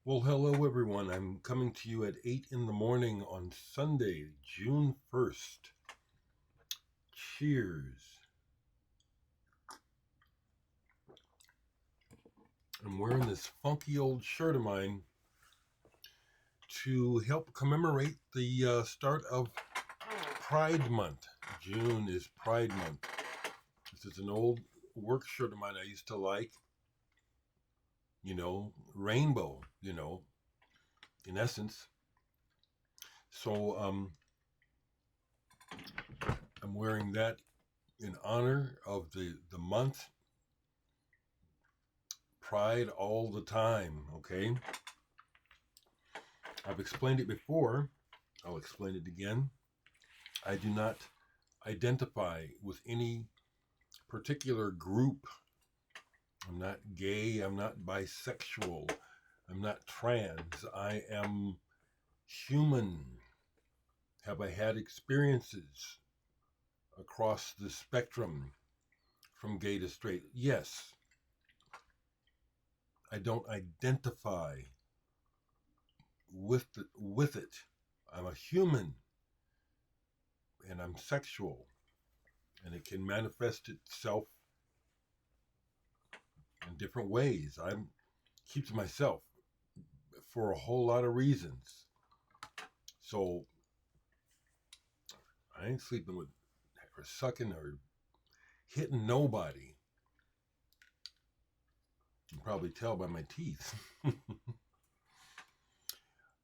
Well, hello everyone. I'm coming to you at 8 in the morning on Sunday, June 1st. Cheers. I'm wearing this funky old shirt of mine to help commemorate the start of Pride Month. June is Pride Month. This is an old work shirt of mine I used to like. Rainbow, in essence. So I'm wearing that in honor of the month. Pride all the time, okay? I've explained it before. I'll explain it again. I do not identify with any particular group. I'm not gay. I'm not bisexual. I'm not trans. I am human. Have I had experiences across the spectrum from gay to straight? Yes. I don't identify with it. I'm a human and I'm sexual, and it can manifest itself in different ways. I'm keep to myself for a whole lot of reasons. So I ain't sleeping with or sucking or hitting nobody. You can probably tell by my teeth.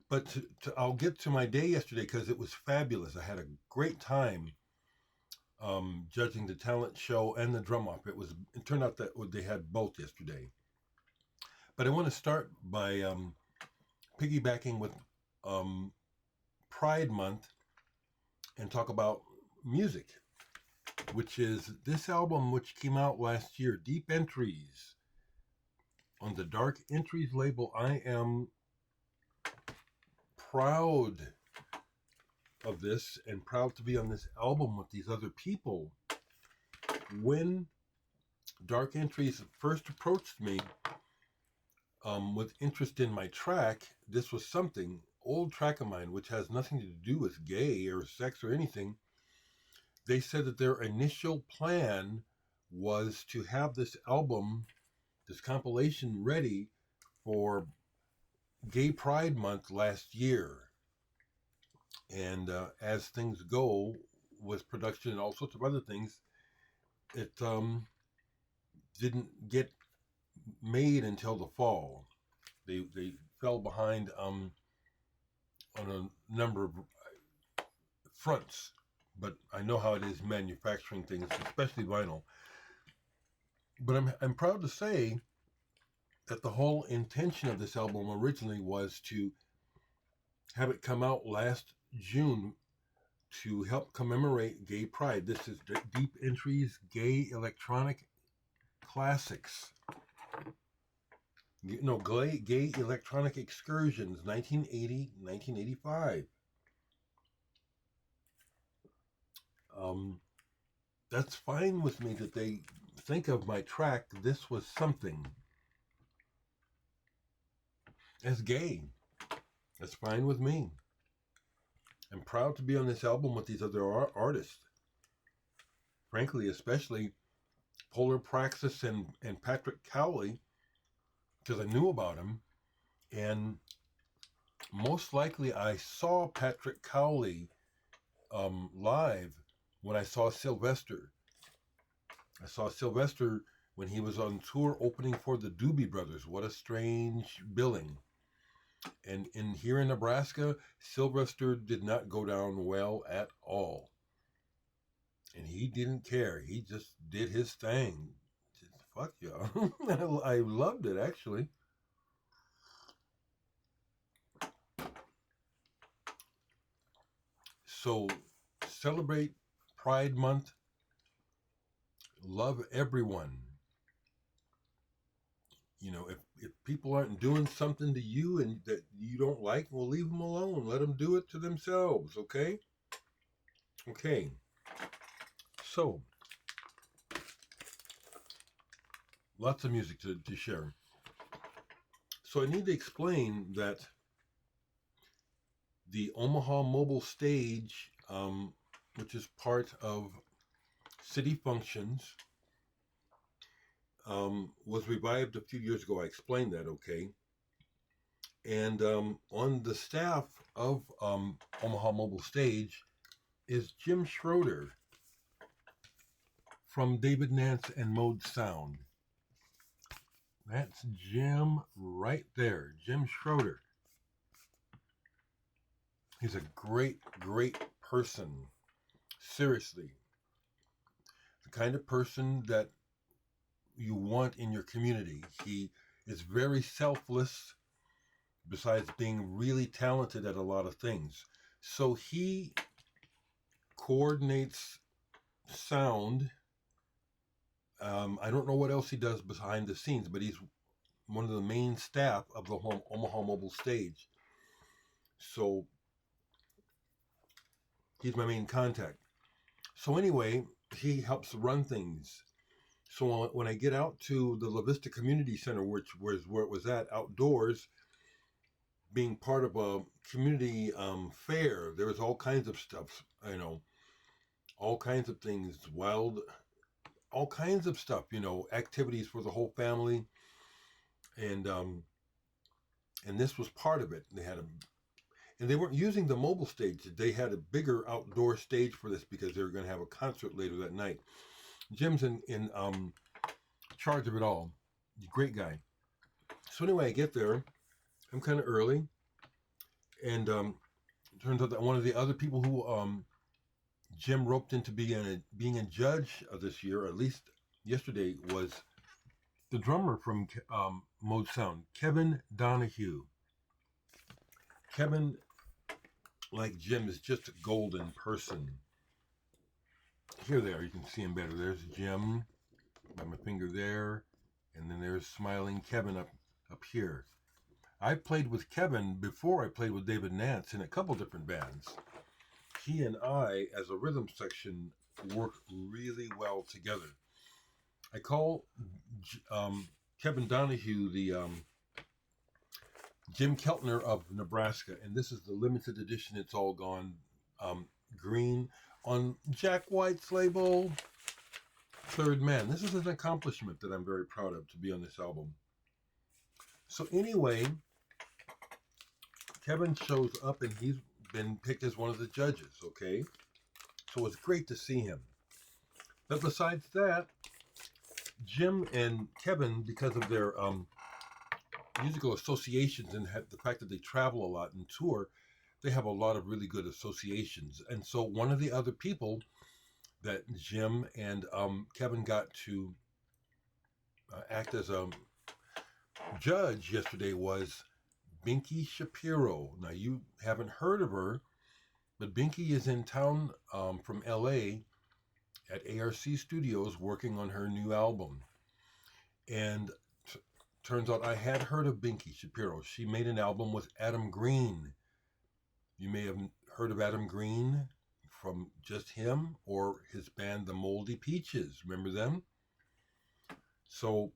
But I'll get to my day yesterday because it was fabulous. I had a great time judging the talent show and the drum off. It turned out that they had both yesterday. But I want to start by piggybacking with Pride Month and talk about music, which is this album which came out last year, Deep Entries, on the Dark Entries label. I am proud of this and proud to be on this album with these other people. When Dark Entries first approached me with interest in my track, this was something, old track of mine, which has nothing to do with gay or sex or anything. They said that their initial plan was to have this album, this compilation, ready for Gay Pride Month last year. And as things go with production and all sorts of other things, it didn't get made until the fall. They fell behind on a number of fronts, but I know how it is manufacturing things, especially vinyl. But I'm proud to say that the whole intention of this album originally was to have it come out last June to help commemorate Gay Pride. This is Deep Entries Gay Electronic Classics. Gay Electronic Excursions, 1980-1985. That's fine with me that they think of my track, This Was Something, as gay. That's fine with me. I'm proud to be on this album with these other artists. Frankly, especially Polar Praxis and Patrick Cowley, because I knew about him. And most likely I saw Patrick Cowley live when I saw Sylvester. I saw Sylvester when he was on tour opening for the Doobie Brothers. What a strange billing. And here in Nebraska, Sylvester did not go down well at all. And he didn't care. He just did his thing. Just, fuck yeah. I loved it, actually. So celebrate Pride Month. Love everyone. If people aren't doing something to you and that you don't like, well, leave them alone. Let them do it to themselves, okay? Okay. So, lots of music to share. So I need to explain that the Omaha Mobile Stage, which is part of City Functions, was revived a few years ago. I explained that, okay? And on the staff of Omaha Mobile Stage is Jim Schroeder from David Nance and Mowed Sound. That's Jim right there, Jim Schroeder. He's a great, great person. Seriously. The kind of person that you want in your community. He is very selfless, besides being really talented at a lot of things. So he coordinates sound. I don't know what else he does behind the scenes, but he's one of the main staff of the Omaha Mobile Stage. So he's my main contact. So anyway, he helps run things. So when I get out to the La Vista Community Center, which was where it was at, outdoors, being part of a community fair, there was all kinds of stuff, all kinds of things, all kinds of stuff, activities for the whole family, and this was part of it. And they weren't using the mobile stage. They had a bigger outdoor stage for this because they were going to have a concert later that night. Jim's in charge of it all. Great guy. So anyway, I get there. I'm kind of early, and it turns out that one of the other people who Jim roped into being a judge this year, or at least yesterday, was the drummer from Mowed Sound, Kevin Donahue. Kevin, like Jim, is just a golden person. Here they are. You can see him better. There's Jim. Got my finger there, and then there's smiling Kevin up here. I played with Kevin before I played with David Nance in a couple different bands. He and I, as a rhythm section, work really well together. I call Kevin Donahue the Jim Keltner of Nebraska, and this is the limited edition. It's all gone green on Jack White's label, Third Man. This is an accomplishment that I'm very proud of, to be on this album. So anyway, Kevin shows up and he's been picked as one of the judges, okay? So it's great to see him. But besides that, Jim and Kevin, because of their musical associations and the fact that they travel a lot and tour, they have a lot of really good associations. And so one of the other people that Jim and Kevin got to act as a judge yesterday was Binky Shapiro. Now, you haven't heard of her, but Binky is in town from LA at ARC Studios working on her new album. And turns out I had heard of Binky Shapiro. She made an album with Adam Green. You may have heard of Adam Green from just him or his band, the Moldy Peaches. Remember them? So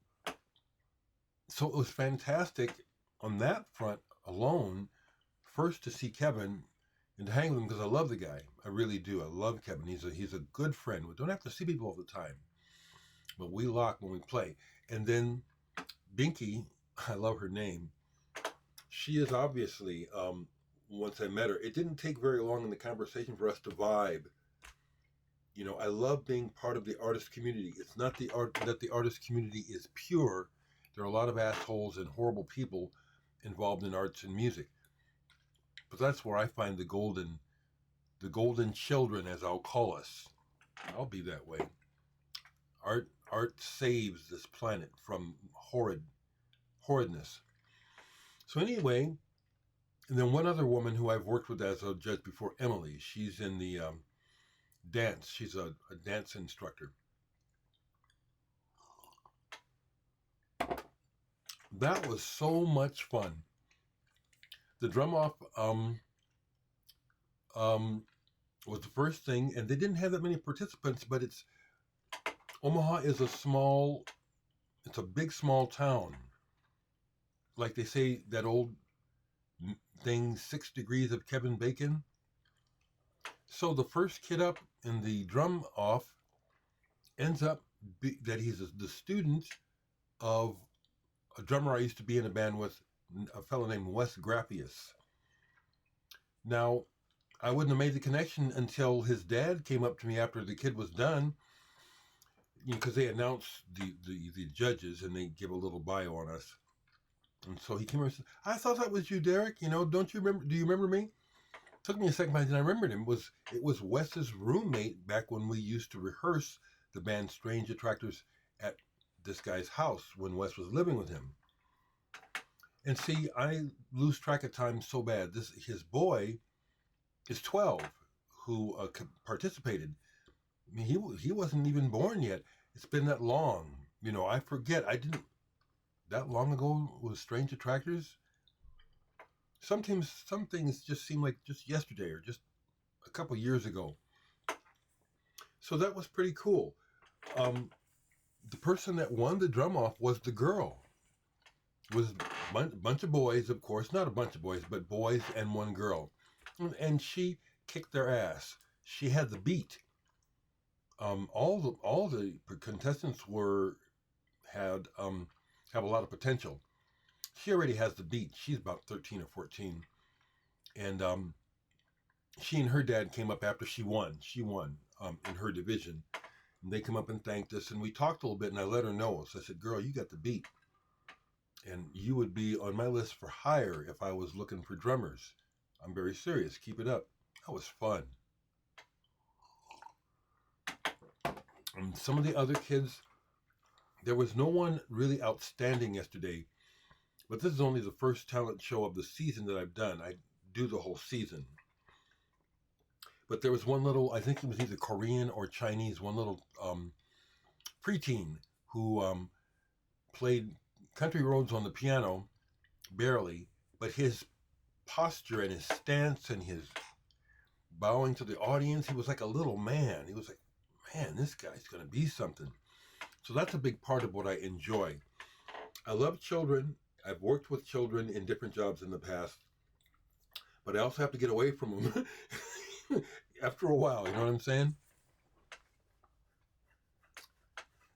it was fantastic on that front alone, first to see Kevin and to hang with him, because I love the guy. I really do. I love Kevin. He's a good friend. We don't have to see people all the time, but we lock when we play. And then Binky, I love her name. She is obviously, once I met her, it didn't take very long in the conversation for us to vibe. I love being part of the artist community. It's not that the artist community is pure. There are a lot of assholes and horrible people involved in arts and music. But that's where I find the golden children, as I'll call us. I'll be that way. Art saves this planet from horridness. So anyway, and then one other woman who I've worked with as a judge before, Emily. She's in the dance. She's a dance instructor. That was so much fun. The drum off was the first thing, and they didn't have that many participants, but Omaha is a big small town. like they say, that old thing, 6 degrees of Kevin Bacon. So the first kid up in the drum off ends up that he's the student of a drummer I used to be in a band with, a fellow named Wes Grappius. Now, I wouldn't have made the connection until his dad came up to me after the kid was done, because they announce the judges and they give a little bio on us. And so he came over and said, I thought that was you, Dereck. Don't you remember? Do you remember me? It took me a second, and I remembered him. It was Wes's roommate back when we used to rehearse the band Strange Attractors at this guy's house when Wes was living with him. And see, I lose track of time so bad. His boy is 12 who participated. I mean, he wasn't even born yet. It's been that long. I forget. I didn't. That long ago was Strange Attractors. Sometimes some things just seem like just yesterday or just a couple years ago. So that was pretty cool. The person that won the drum off was the girl. It was a bunch of boys, of course, not a bunch of boys, but boys and one girl. And she kicked their ass. She had the beat. All the contestants have a lot of potential. She already has the beat. She's about 13 or 14, and she and her dad came up after she won. She won in her division, and they come up and thanked us, and we talked a little bit, and I let her know. So I said, "Girl, you got the beat, and you would be on my list for hire if I was looking for drummers. I'm very serious. Keep it up." That was fun. And some of the other kids, there was no one really outstanding yesterday, but this is only the first talent show of the season that I've done. I do the whole season. But there was one little, I think it was either Korean or Chinese, one little preteen who played Country Roads on the piano, barely, but his posture and his stance and his bowing to the audience, he was like a little man. He was like, man, this guy's going to be something. So that's a big part of what I enjoy. I love children. I've worked with children in different jobs in the past, but I also have to get away from them after a while. You know what I'm saying?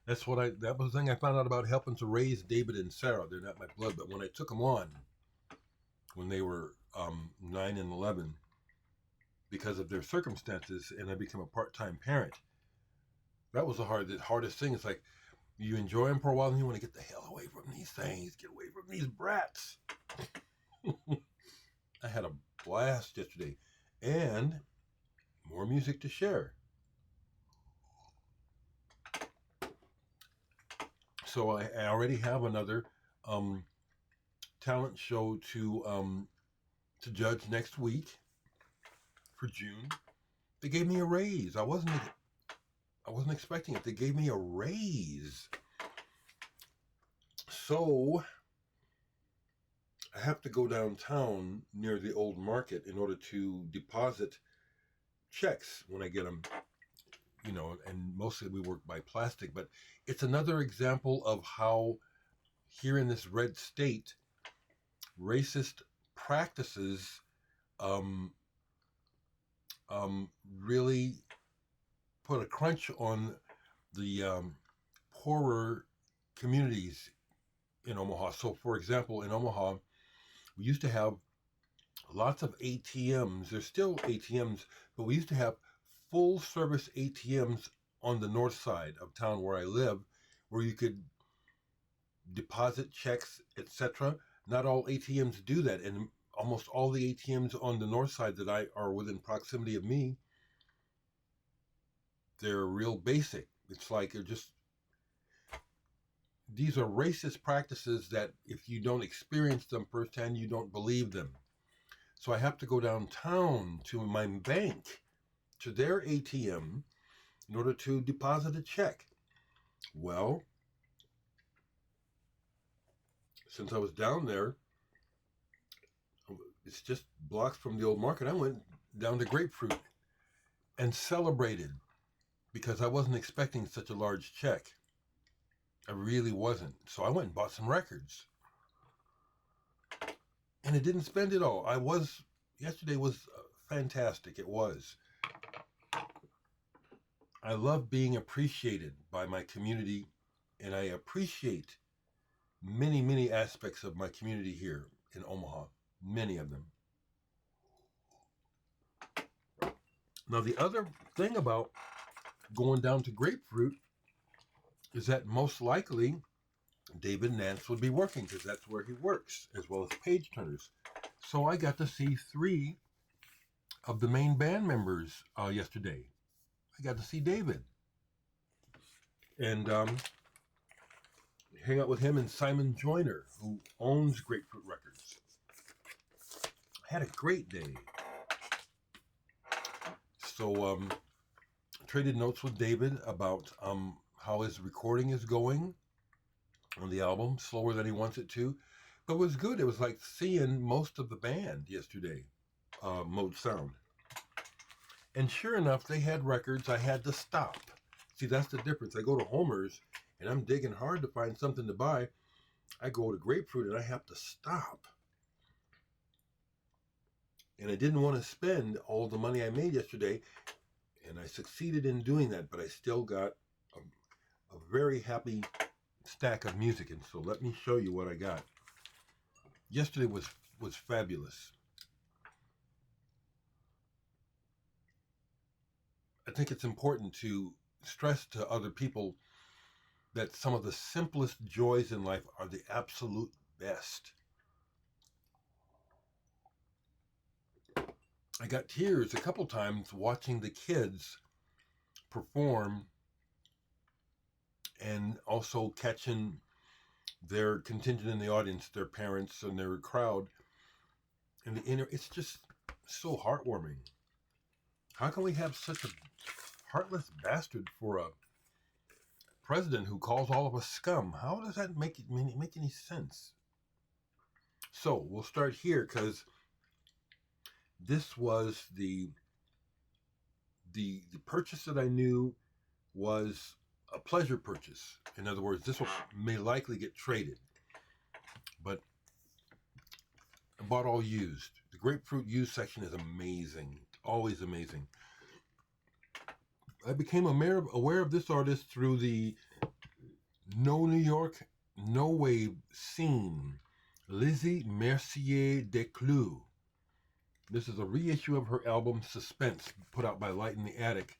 That was the thing I found out about helping to raise David and Sarah. They're not my blood, but when I took them on, when they were 9 and 11, because of their circumstances, and I became a part-time parent, that was the hardest thing. It's like, you enjoy them for a while, and you want to get the hell away from these things. Get away from these brats. I had a blast yesterday, and more music to share. So I already have another talent show to judge next week for June. They gave me a raise. I wasn't expecting it. They gave me a raise. So I have to go downtown near the old market in order to deposit checks when I get them, and mostly we work by plastic, but it's another example of how here in this red state, racist practices really put a crunch on the poorer communities in Omaha. So, for example, in Omaha, we used to have lots of ATMs. There's still ATMs, but we used to have full service ATMs on the north side of town where I live, where you could deposit checks, etc. Not all ATMs do that, and almost all the ATMs on the north side that are within proximity of me, they're real basic. It's like these are racist practices that if you don't experience them firsthand, you don't believe them. So I have to go downtown to my bank, to their ATM, in order to deposit a check. Well, since I was down there, it's just blocks from the old market. I went down to Grapefruit and celebrated because I wasn't expecting such a large check. I really wasn't. So I went and bought some records. And it didn't spend it all. Yesterday was fantastic. It was. I love being appreciated by my community, and I appreciate many, many aspects of my community here in Omaha. Many of them. Now, the other thing about going down to Grapefruit is that most likely David Nance would be working, because that's where he works, as well as page turners. So I got to see 3 of the main band members yesterday. I got to see David and hang out with him and Simon Joyner, who owns Grapefruit Records. I had a great day. So traded notes with David about how his recording is going on the album, slower than he wants it to, but it was good. It was like seeing most of the band yesterday, Mowed Sound. And sure enough, they had records I had to stop. See, that's the difference. I go to Homer's and I'm digging hard to find something to buy. I go to Grapefruit and I have to stop. And I didn't want to spend all the money I made yesterday, and I succeeded in doing that, but I still got a very happy stack of music. And so let me show you what I got. Yesterday was fabulous. I think it's important to stress to other people that some of the simplest joys in life are the absolute best. I got tears a couple times watching the kids perform and also catching their contingent in the audience, their parents and their crowd. And it's just so heartwarming. How can we have such a heartless bastard for a president who calls all of us scum? How does that make any sense? So we'll start here, because this was the purchase that I knew was a pleasure purchase. In other words, this may likely get traded, but I bought all used. The Grapefruit used section is amazing, always amazing. I became aware of this artist through the No New York, No Wave scene. Lizzy Mercier Descloux. This is a reissue of her album Suspense, put out by Light in the Attic.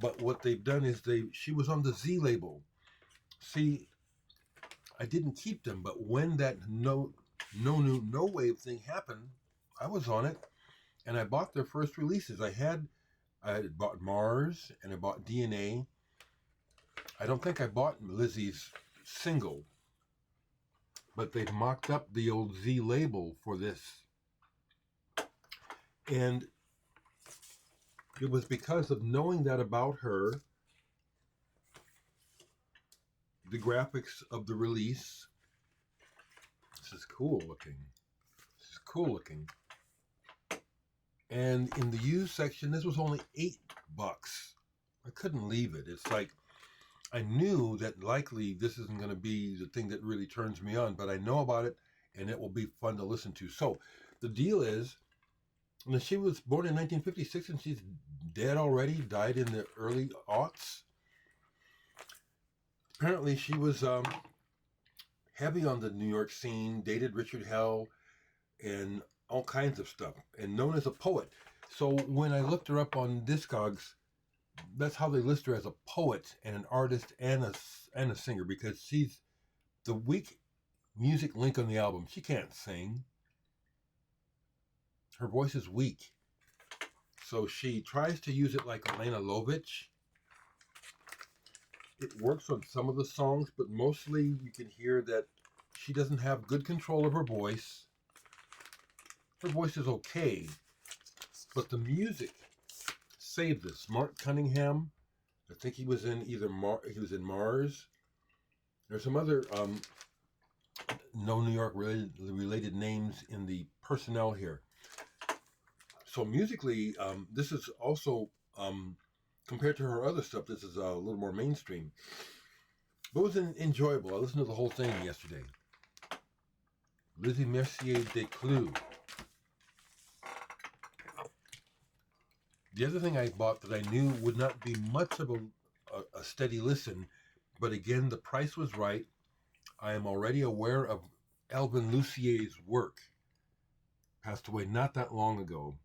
But what they've done is she was on the Z label. See, I didn't keep them, but when that No Wave thing happened, I was on it, and I bought their first releases. I had bought Mars and I bought DNA. I don't think I bought Lizzy's single, but they've mocked up the old Z label for this. And it was because of knowing that about her, the graphics of the release. This is cool looking. This is cool looking. And in the used section, this was only $8. I couldn't leave it. It's like, I knew that likely this isn't going to be the thing that really turns me on, but I know about it, and it will be fun to listen to. So the deal is, she was born in 1956, and she's dead already, died in the early aughts. Apparently she was heavy on the New York scene, dated Richard Hell, and all kinds of stuff, and known as a poet. So when I looked her up on Discogs, that's how they list her, as a poet and an artist and a singer, because she's the weak music link on the album. She can't sing. Her voice is weak. So she tries to use it like Elena Lovich. It works on some of the songs, but mostly you can hear that she doesn't have good control of her voice. Her voice is okay, but the music saved this. Mark Cunningham, I think he was in he was in Mars. There's some other no New York related names in the personnel here. So musically, this is also, compared to her other stuff, this is a little more mainstream. But it was enjoyable. I listened to the whole thing yesterday. Lizzy Mercier Descloux. The other thing I bought that I knew would not be much of a steady listen, but again, the price was right. I am already aware of Alvin Lucier's work. Passed away not that long ago.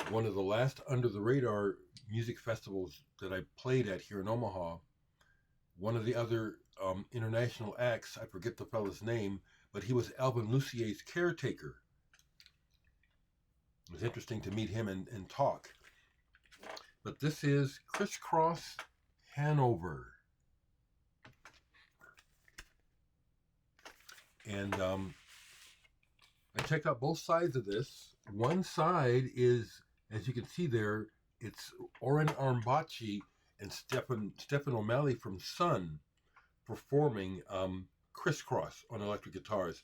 One of the last under the radar music festivals that I played at here in Omaha, one of the other international acts, I forget the fellow's name, but he was Alvin Lucier's caretaker. It was interesting to meet him and talk. But this is Crisscross Hanover. And I checked out both sides of this. One side is, as you can see there, it's Oren Armbachi and Stephen O'Malley from Sun performing Crisscross on electric guitars.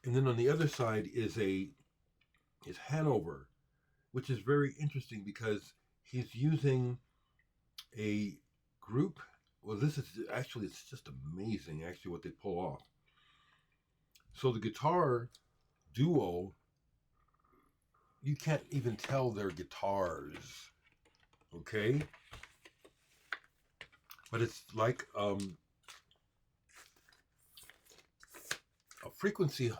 And then on the other side is Hanover, which is very interesting because he's using a group. Well, this is actually, it's just amazing actually what they pull off. So the guitar duo, you can't even tell they're guitars, okay? But it's like a frequency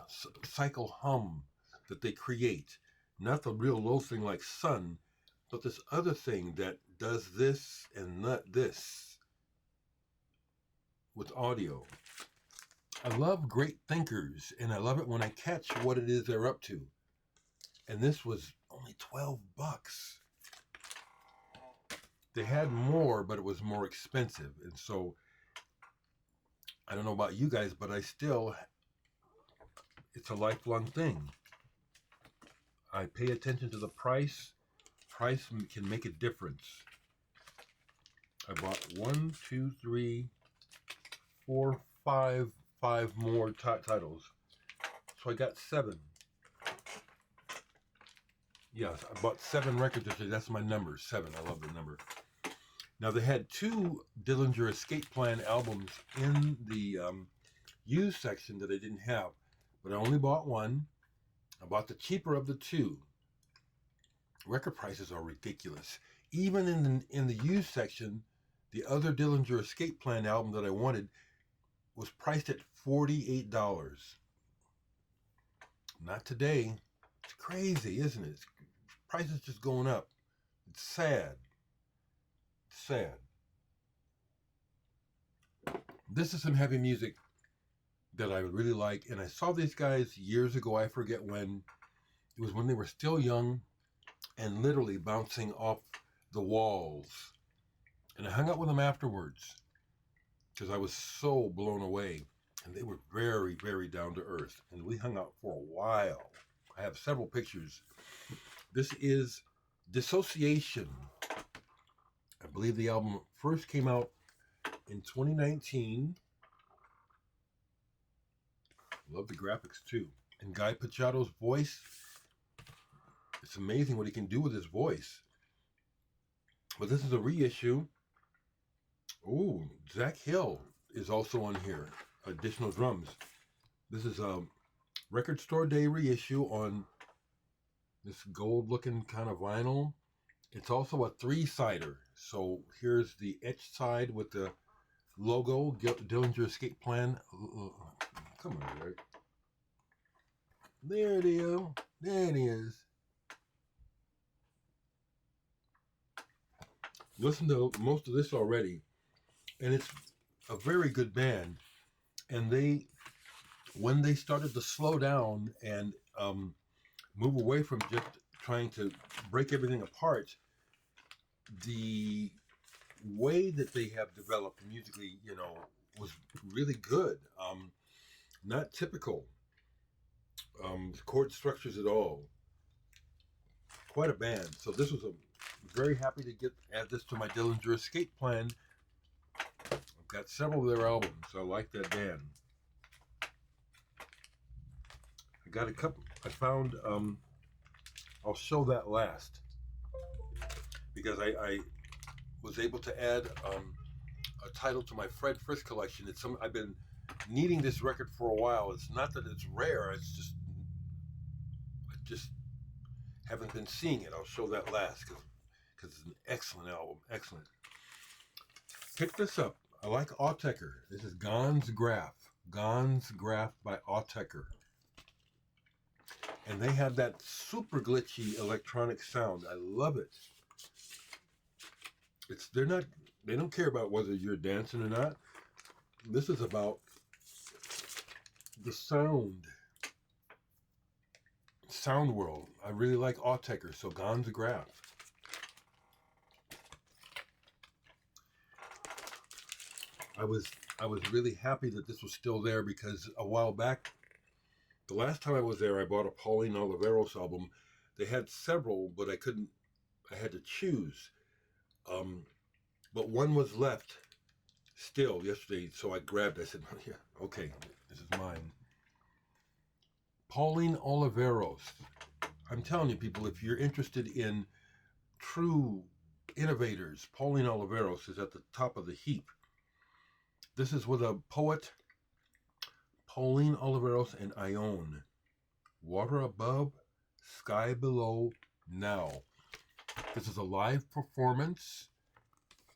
cycle hum that they create. Not the real low thing like Sun, but this other thing that does this and not this with audio. I love great thinkers, and I love it when I catch what it is they're up to. And this was only 12 bucks. They had more, but it was more expensive. And so, I don't know about you guys, but it's a lifelong thing. I pay attention to the price. Price can make a difference. I bought 1, 2, 3, 4, 5 more titles. So I got 7. Yes, I bought 7 records yesterday. That's my number, 7. I love the number. Now, they had 2 Dillinger Escape Plan albums in the used section that I didn't have, but I only bought 1. I bought the cheaper of the 2. Record prices are ridiculous. Even in the used section, the other Dillinger Escape Plan album that I wanted was priced at $48. Not today. It's crazy, isn't it? Prices just going up. It's sad. It's sad. This is some heavy music that I would really like, and I saw these guys years ago. I forget when. It was when they were still young and literally bouncing off the walls. And I hung out with them afterwards because I was so blown away. And they were very, very down to earth. And we hung out for a while. I have several pictures. This is Dissociation. I believe the album first came out in 2019. Love the graphics too. And Guy Pachato's voice, it's amazing what he can do with his voice. But this is a reissue. Ooh, Zach Hill is also on here. Additional drums. This is a Record Store Day reissue on this gold looking kind of vinyl. It's also a 3-sider. So here's the etched side with the logo, Dillinger Escape Plan. Come on, Dereck. There it is. There it is. Listen to most of this already. And it's a very good band. And when they started to slow down and move away from just trying to break everything apart, the way that they have developed musically, was really good. Not typical chord structures at all. Quite a band. So this was very happy to add this to my Dillinger Escape Plan. I've got several of their albums. I like that band. I got a couple. I found. I'll show that last because I was able to add a title to my Fred Frith collection. I've been needing this record for a while. It's not that it's rare. It's just I just haven't been seeing it. I'll show that last because it's an excellent album. Excellent. Pick this up. I like Autechre. This is Gans Graf. Gans Graf by Autechre. And they have that super glitchy electronic sound. I love it. They don't care about whether you're dancing or not. This is about the sound world. I really like Autechre, so Gans Graf. I was really happy that this was still there because a while back, the last time I was there, I bought a Pauline Oliveros album. They had several, but I had to choose. But one was left still yesterday, so I grabbed it. I said, oh, yeah, okay, this is mine. Pauline Oliveros. I'm telling you, people, if you're interested in true innovators, Pauline Oliveros is at the top of the heap. This is with a poet, Pauline Oliveros and Ione. Water above, sky below, now. This is a live performance,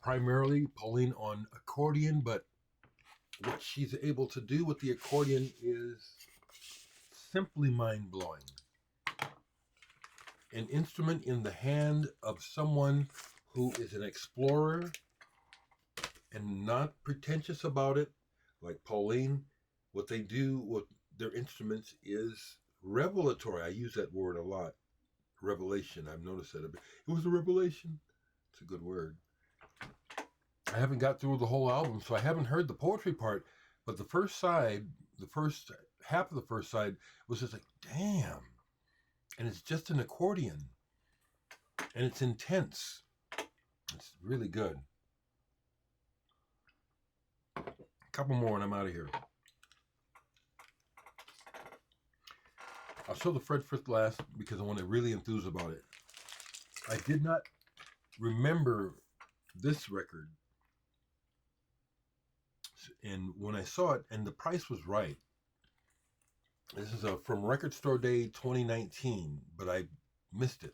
primarily Pauline on accordion, but what she's able to do with the accordion is simply mind-blowing. An instrument in the hand of someone who is an explorer and not pretentious about it, like Pauline. What they do with their instruments is revelatory. I use that word a lot. Revelation. I've noticed that a bit. It was a revelation. It's a good word. I haven't got through the whole album, so I haven't heard the poetry part, but the first side, the first half of the first side was just like, damn. And it's just an accordion. And it's intense. It's really good. A couple more and I'm out of here. I'll show the Frith last because I want to really enthuse about it. I did not remember this record. And when I saw it, and the price was right. This is from Record Store Day 2019, but I missed it.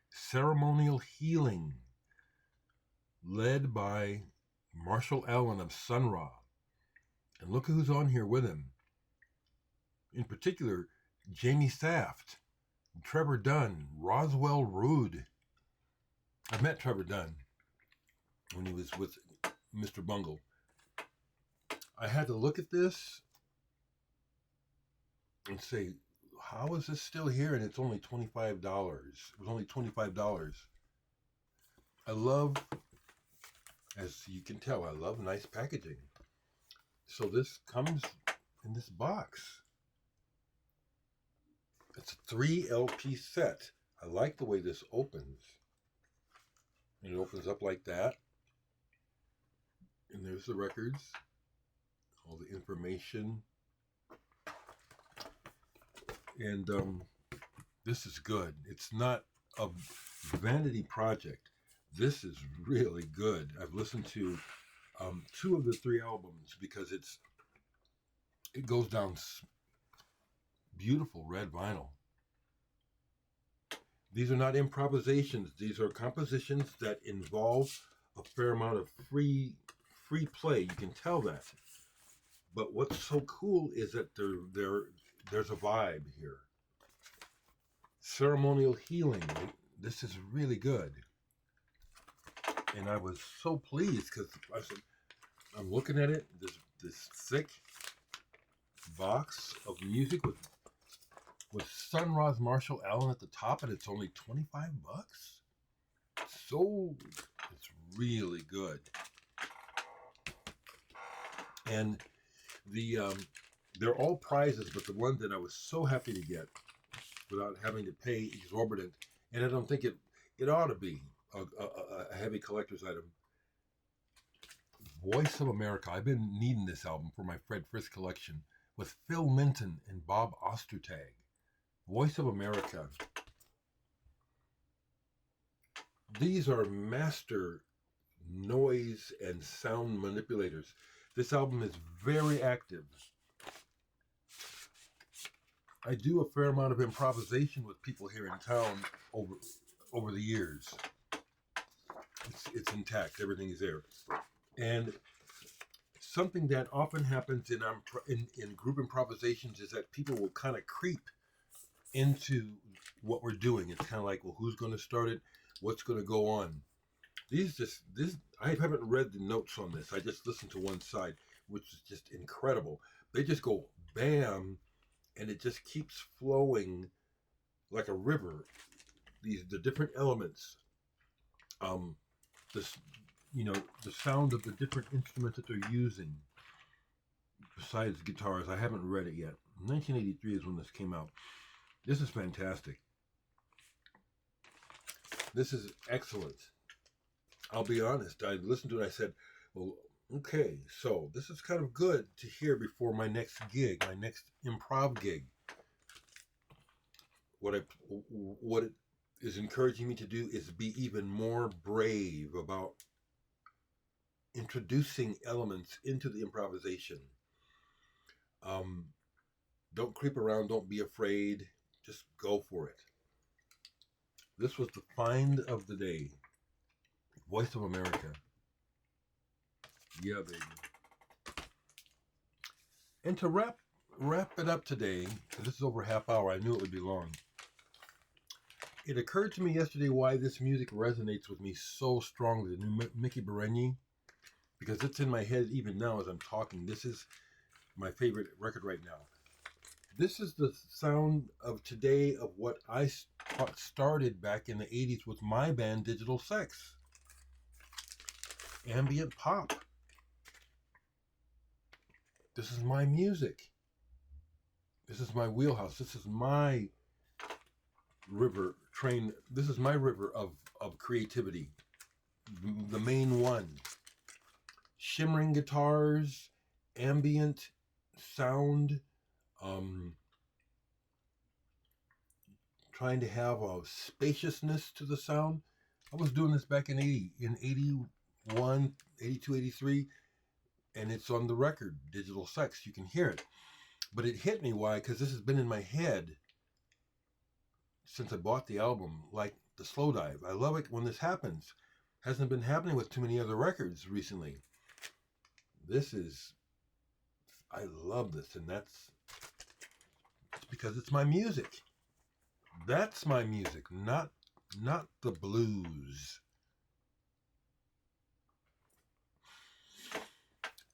Ceremonial Healing, led by Marshall Allen of Sun Ra. And look who's on here with him. In particular, Jamie Saft, Trevor Dunn, Roswell Rood. I met Trevor Dunn when he was with Mr. Bungle. I had to look at this and say, how is this still here? And it's only $25. It was only $25. I love, as you can tell, I love nice packaging. So this comes in this box. It's a 3 LP set. I like the way this opens. And it opens up like that. And there's the records. All the information. And this is good. It's not a vanity project. This is really good. I've listened to 2 of the 3 albums because it goes down beautiful red vinyl. These are not improvisations. These are compositions that involve a fair amount of free play. You can tell that. But what's so cool is that there's a vibe here. Ceremonial Healing. This is really good. And I was so pleased because I said, I'm looking at it, this thick box of music with Sun Ra's Marshall Allen at the top, and it's only $25. So it's really good. And they're all prizes, but the one that I was so happy to get without having to pay exorbitant, and I don't think it ought to be a heavy collector's item. Voice of America. I've been needing this album for my Fred Frith collection with Phil Minton and Bob Ostertag. Voice of America. These are master noise and sound manipulators. This album is very active. I do a fair amount of improvisation with people here in town over the years. It's intact. Everything is there. And something that often happens in group improvisations is that people will kind of creep into what we're doing. It's kind of like, well, who's going to start it? What's going to go on? I haven't read the notes on this. I just listened to one side, which is just incredible. They just go bam, and it just keeps flowing like a river. The different elements, the sound of the different instruments that they're using. Besides guitars, I haven't read it yet. 1983 is when this came out. This is fantastic. This is excellent. I'll be honest. I listened to it. I said, well, okay, so this is kind of good to hear before my next gig, my next improv gig. What it is encouraging me to do is be even more brave about introducing elements into the improvisation. Don't creep around. Don't be afraid. Just go for it. This was the find of the day. Voice of America. Yeah, baby. And to wrap it up today, because this is over a half hour, I knew it would be long. It occurred to me yesterday why this music resonates with me so strongly. The new Miki Berenyi, because it's in my head even now as I'm talking. This is my favorite record right now. This is the sound of today of what I started back in the 80s with my band Digital Sex. Ambient pop. This is my music. This is my wheelhouse. This is my river train. This is my river of creativity. The main one. Shimmering guitars, ambient sound, trying to have a spaciousness to the sound. I was doing this back in 81, 82, 83, and it's on the record, Digital Sex. You can hear it. But it hit me, why? Because this has been in my head since I bought the album, like the slow dive. I love it when this happens. Hasn't been happening with too many other records recently. I love this, and it's because it's my music. That's my music, not the blues.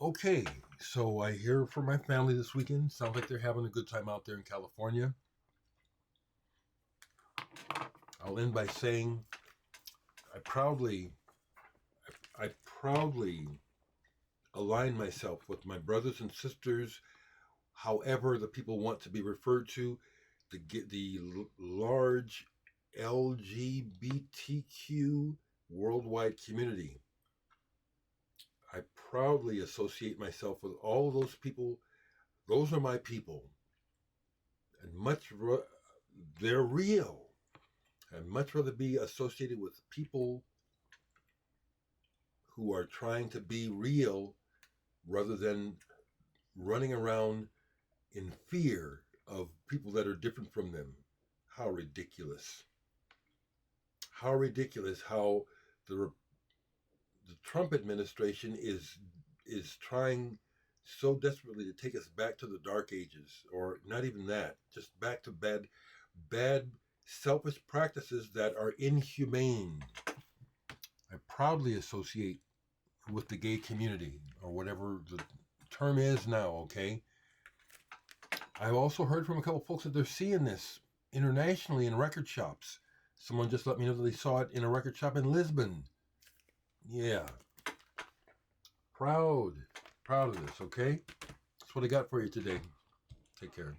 Okay, so I hear from my family this weekend. Sounds like they're having a good time out there in California. I'll end by saying I proudly align myself with my brothers and sisters, however the people want to be referred to, the large LGBTQ worldwide community. I proudly associate myself with all of those people. Those are my people. And they're real. I'd much rather be associated with people who are trying to be real rather than running around in fear of people that are different from them. How ridiculous. How ridiculous how the Trump administration is trying so desperately to take us back to the dark ages, or not even that, just back to bad selfish practices that are inhumane. I proudly associate with the gay community, or whatever the term is now, okay? I've also heard from a couple folks that they're seeing this internationally in record shops. Someone just let me know that they saw it in a record shop in Lisbon. Yeah. Proud of this, okay? That's what I got for you today. Take care.